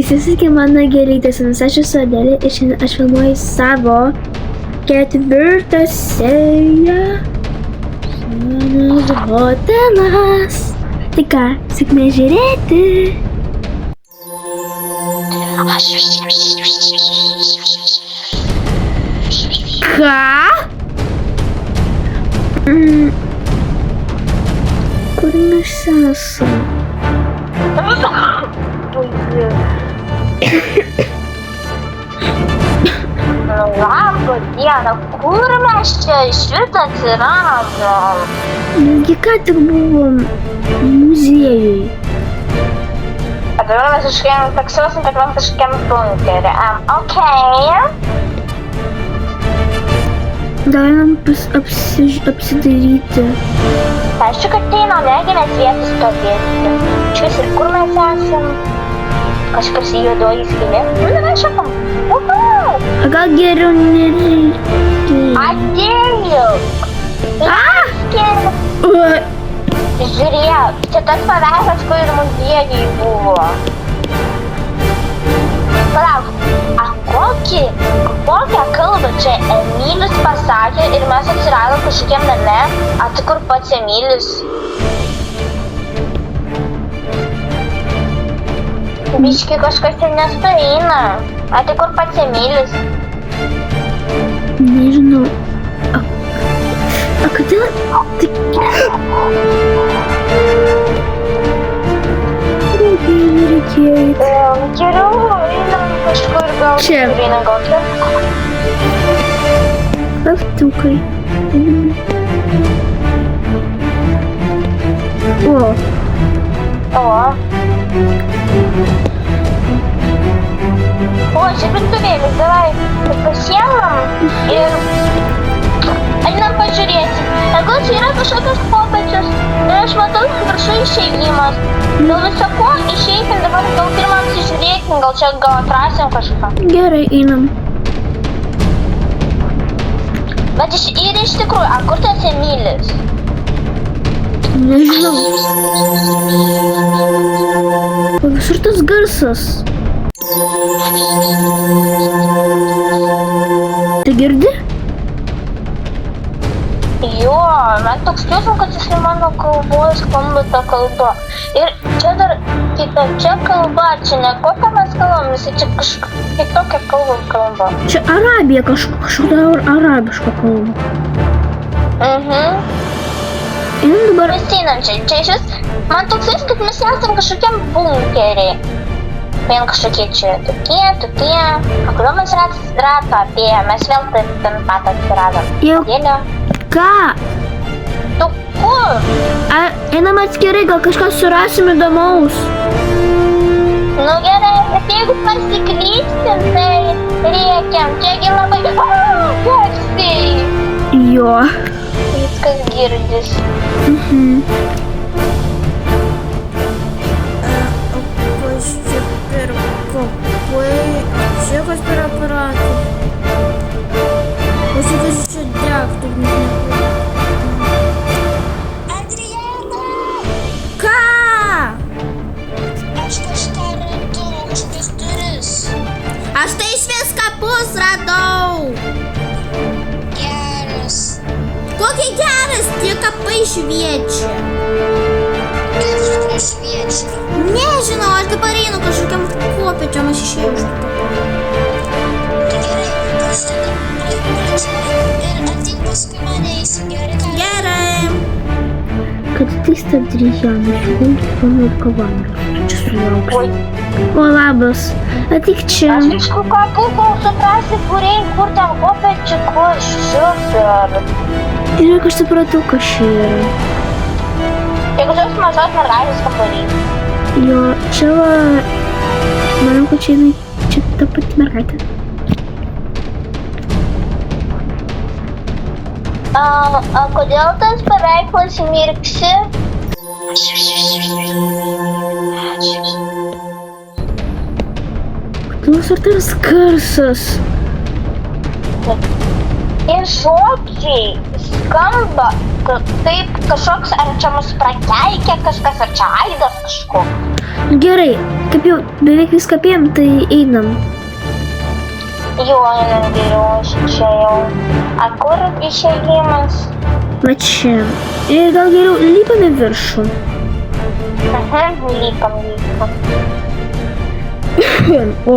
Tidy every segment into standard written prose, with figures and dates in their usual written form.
Sveiki, mano gėlytės, aš esu Adelė ir šiandien aš filmuoju savo 4. seriją Senas hotelas. Tai ką, sėkmės žiūrėti. Ką? Kur mes esam? Labą dieną, kur mes čia šitą atsiradom? Mesgi ką tik buvom muziejui. A dabar mes kažkokiam taksuosim, kad man kažkokiam bunkerį. Galim apsidaryti. Aišku, kad tai nuomeginės vietos stovėti. Čia ir kur mes esam? Kažkas juodoji skylė. Dabar šakam. A gal geriau nereikia? Atėjau. Žiūrėk, čia tas paveikslas, kur ir muziejui buvo. Palauk, a kokią kalbą čia Emilis pasakė ir mes atsiradom kažkokiam name? A tai kur pats Emilis? Biški kažkas ten nesueina. A tai kur pats Emilis? Nežinau. A kodėl? Nereikėjo. Geriau einam kažkur gal. Čia. Einam gal čia. Laftukai. O, čia virtuvėlis, davai pasiemam ir einam pažiūrėti. Gal čia yra kažkokios kopėčios ir aš matau viršų išėjimas. Dėl viso ko išeikim dabar, gal pirmą apsižiūrėkim, gal atrasim kažką. Gerai, einam. Bet iš tikrųjų, a kur tas Emilis? Nežinau. O visur tas garsas. Tai girdi? Jo, man toks jausmas, kad jis mano kalboje skamba ta kalba. Ir čia dar kitokia kalba, čia ne kokią mes kalbam, jis čia kažkokia kitokia kalba. Čia Arabija, kažkokia arabiška kalba. Einam dabar. Mes einam čia iš vis, man toks jausmas, kad mes esam kažkokiam bunkerį. Vien kažkokie čia tokie. A kuriuo mes ratą apėjom, mes vėl ten pat atsiradom. Jau. Dėlio. Ką? Tu kur? Einam atskirai, gal kažką surasim įdomaus. Nu gerai, bet jeigu pasiklysim, tai rėkiam. Čiagi labai... Garsiai. Jo. Viskas girdis. Čia kas per aparatai? O šitas čia degtų. Adriana! Ką? Aš kažką radau, kažkokias duris. Aš tai išvis kapus radau. Geras. Kokį geras, tie kapai šviečia. Kaip tikrai šviečia. Nežinau, aš dabar einu kažkokiam kopėčiam, aš išėjau iš to. Tai gerai, aš tada pradėsiu ir ateik paskui mane eisim, gerai? Gerai. Kad tai stabdryje, nušūkau pamirko valandą. Čia sulauksiu. O, labas. Ateik čia. Aš aišku, ką puiku suprasi, kur ten kopėčių, kur super. Ir aš supratau, kas čia yra. Jeigu žiūrės mažos mergaitės kambarį. Jo, čia va... Manau, kad čia ta pati mergaitė. A kodėl tas paveikslas mirksi? Kodėl tas garsas? Ir žodžiai skamba, taip kažkoks, ar čia mus prakeikia kažkas, ar čia aidas kažkoks. Nu gerai, kaip jau beveik viską apėjom, tai einam. Jo, einam geriau čia jau. A kur išėjimas? Va čia. Ir gal geriau lipame viršų. Lipam. O,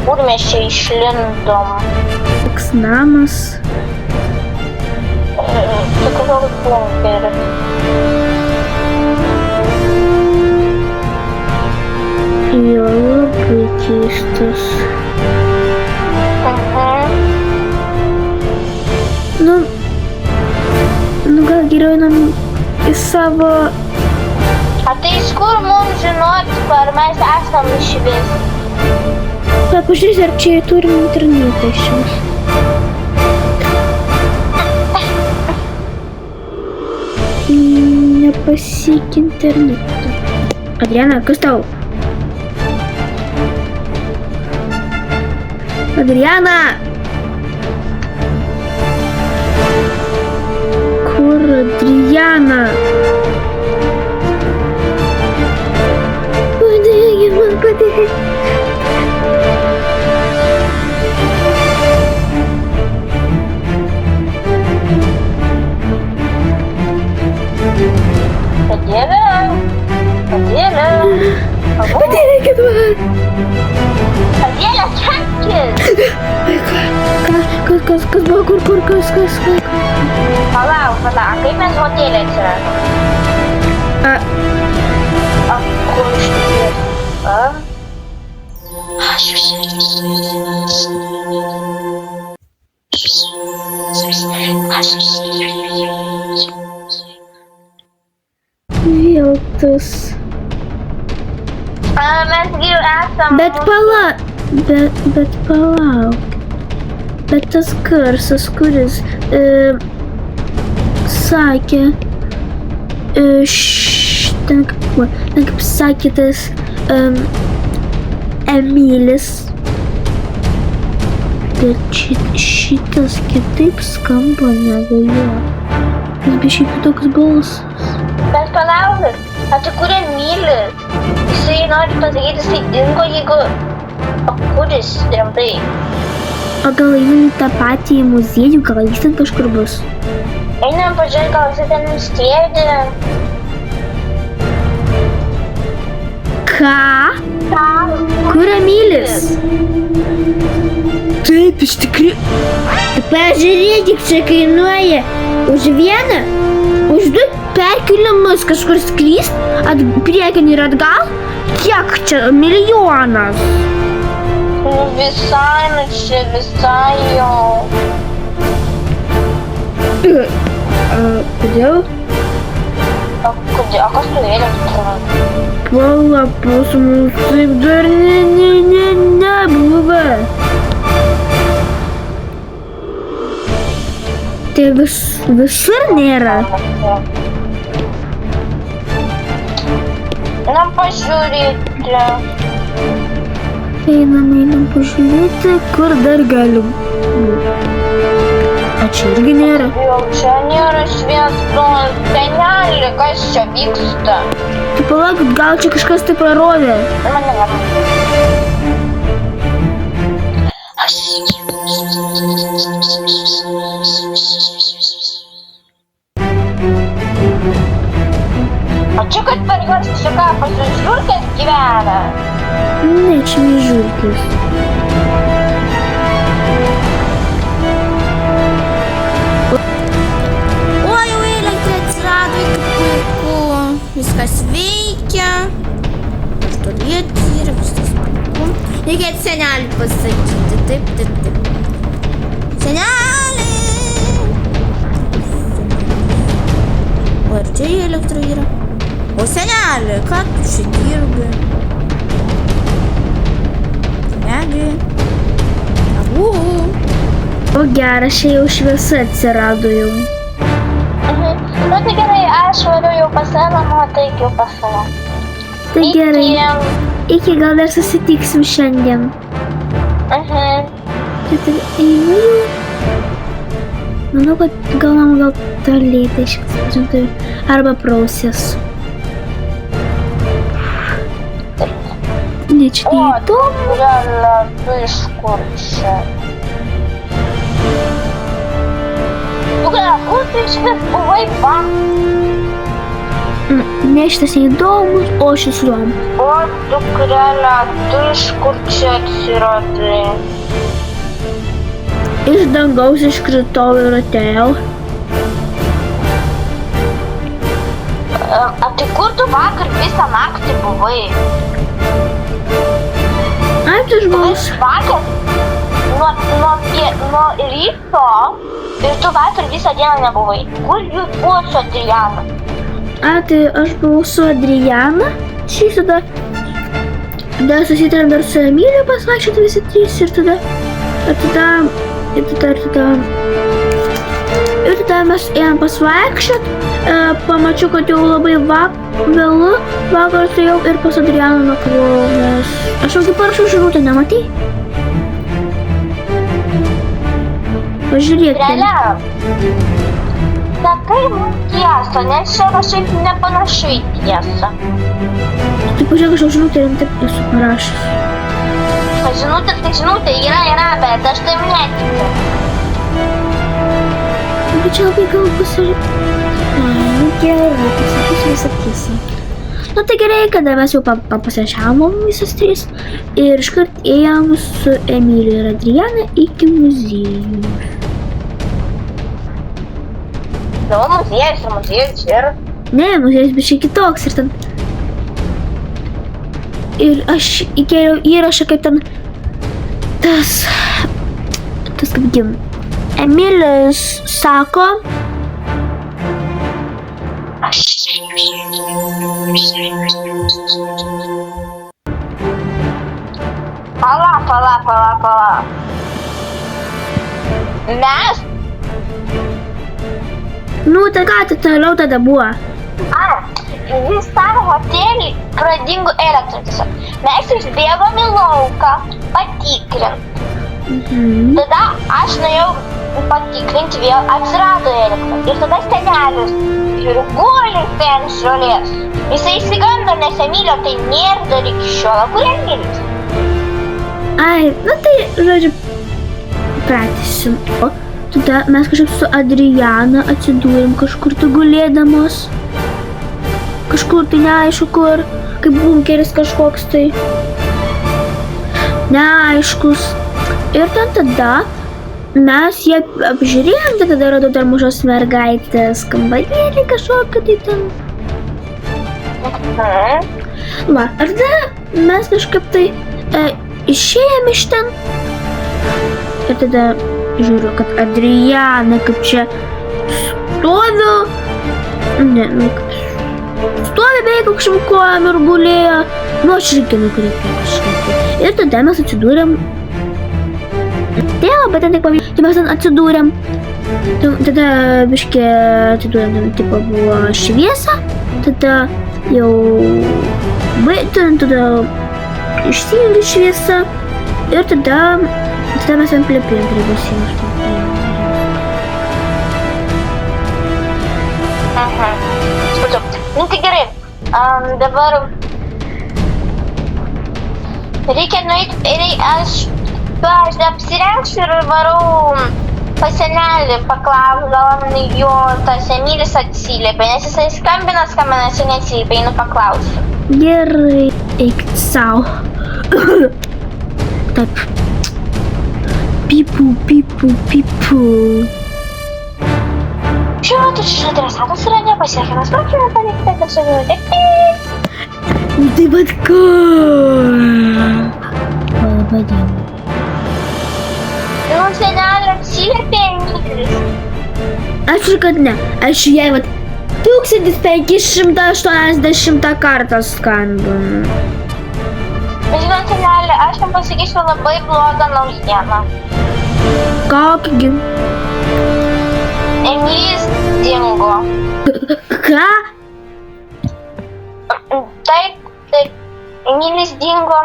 Kur mes čia išlindom? toks namas. Tik gal bunkeris. Jo, labai keistas. Nu gal geriau einam į savo... A tai iš kur mums žinoti, ar mes esam išvis? Pažiūrėsi, ar čia turim internetą išvis. Nepasik internetą. Adriana, kas tau? Adriana! Kur Adriana? Padėkit man, padėkit. Padėkit man. Adėlė, čekis. Kas buvo, kur, kas? Palauk, kaip mes hotelį atsiradom? Kur iš tikrųjų? Vėl tas... Mes jau esam... Bet palauk. Bet tas garsas, kuris sakė... ten kaip sakė tas Emilis. Bet šitas kitaip skamba negu jo. Jis biškai kitoks balsas. Bet palaukit, a tai kur Emilis? Jisai nori pasakyti, jisai dingo, jeigu... O kur jis rimtai? O gal einam į tą patį muziejų, gal jis ten kažkur bus? Einam pažiūrėti, gal jisai ten sėdi. Ką? Kur Emilis? Taip, iš tikrųjų. Pažiūrėkit, čia kainuoja už vieną, už du perkeliamus kažkur sklyst, priekin ir atgal. Kiek čia? Milijonas. Visai jau. Kodėl? O kas tu elektrą? Pala, pas mus taip dar nebuvo. Tai visur nėra. Na, pažiūrėti. Einam pažiūrėti, kur dar galim. A čia irgi nėra. Jau čia nėra šviesos. Senelį, kas čia vyksta? Tai palaukit, gal čia kažkas tai parodė. Man nevarom. O čia kad per juos šaką pasižiūrkės gyvena? Ne, čia ne žiūrkis. O, jau elektra atsirado, kaip puiku. Viskas veikia. Tualėtis yra, viskas puiku. Reikia senelį pasakyti. Taip. Senelį! O, ir čia elektra yra. O, senelį, ką tu čia dirbi? Senelį. Abu. O geras, čia jau šviesa atsirado jau. Nu tai gerai, aš varu jau pas save, nu tai jau pas save. Tai gerai. Iki gal dar susitiksim šiandien. Tai tada einu jau. Manau, kad gal tualėtą iškasėsiu arba prausės. Нічний дом. Реально, ты ж в курсе. Ну, ты себе бывай вам. Нечто дом, очень слом. Вот, так реально, ты ж в курсе от сироты. Iš dangaus iškritau ir atėjau. А ты kur tu vakar visą naktį buvai? Ai, tu žmogus. Vakar nuo ryto ir tu vakar visą dieną nebuvai. Kur jūs buvo su Adriana? A, tai aš buvau su Adriana. Šį tada susitarėm dar su Emilija pasvaikščioti visi trys ir tada mes ėjom pasvaikščiot. Pamačiau, kad jau labai vėlu vakar atėjau ir pas Adrianą nakvojau, nes aš jau parašiau žinutę, nematei? Pažiūrėk. Realiai. Sakai mums tiesą, nes čia kažkaip nepanašiai tiesą. Tai pažiūrėk, aš jau žinutę rimtai esu parašęs. Žinutė, tai žinutė yra, bet aš taip netikiu. Bet čia labai gal nu gerai, pasakysiu visą tiesą. Nu tai gerai, kada mes jau papasėšiavom visus trys ir iškart ėjom su Emilija ir Adriana iki muziejų. Nu, muziejus ir... Ne, muziejus biškai kitoks ir ten... Ir aš įkėliau įrašą, kaip ten tas kaip gim. Emilis sako, Pala. Mes? nu tai ką, tai toliau tada buvo. Visam hotelį pradingo elektra tiesiog. Mes išbėgom į lauką patikrint. Tada aš nuėjau patikrinti, vėl atsirado elektra. Ir tada senelis ir guli ten žolės. Jisai įsigando, nes Emilio tai nėra dar iki šiol. Kur Emilis? Ai, nu tai, žodžiu, pratysim. O tada mes kažkaip su Adriana atsidūrėm kažkur tai gulėdamos. Kažkur tai neaišku kur, kaip bunkeris kažkoks tai. Neaiškus. Ir ten tada mes ją apžiūrėjom, tai tada radau dar mažos mergaitės kambarėlį kažkokį tai ten. Va, ir tada mes kažkaip tai išėjom iš ten. Ir tada žiūriu, kad Adriana kaip čia stoviu. Ne, nu kaip stovi beveik aukščiam kojom ir gulėjo. Nu, aš irgi nukreipiau kažkaip. Ir tada mes atsidūrėm. Bet ten tik pavyzdžiui, tai mes ten atsidūrėm. Tada biškį atsidūrėm, ten tipo buvo šviesa. Tada jau tada išsijungė šviesa. Ir tada mes ant plepėjom prie basienos. Nu tai gerai, dabar reikia nueiti ir aš apsirengsiu ir varau pas senelį, paklausdama jo, tas Emilis atsiliepė, nes jisai skambina, aš neatsiliepė, einu paklausiu. Gerai, eikit sau. Taip. Pipu. Šiuo metu šis adresatas yra nepasiekiamas, prašome palikti tą žinutę. Tai vat ką? Laba diena. Nu, senelį atsiliepė Emilis. Ačiū, kad ne. Aš jai vat 1580 kartą skambinu. Žinot, senelį, aš jam pasakysiu labai blogą naujieną. Kokį? Emilis dingo. Ką? Taip, Emilis dingo.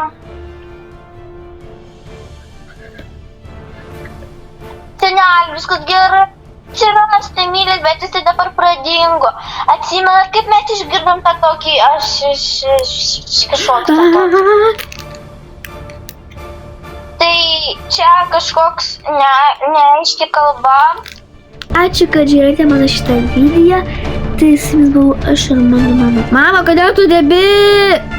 Senelį, viskas gerai. Atsiras Emilis, bet jisai dabar pradingo. Atsimenat, kaip mes išgirdom tą tokį, kažkokį tą tokį. Tai čia kažkoks neaiški kalba. Ačiū, kad žiūrėjote mano šitą video. Tai su jumis buvau aš ir mano mama. Mama, kodėl tu debi?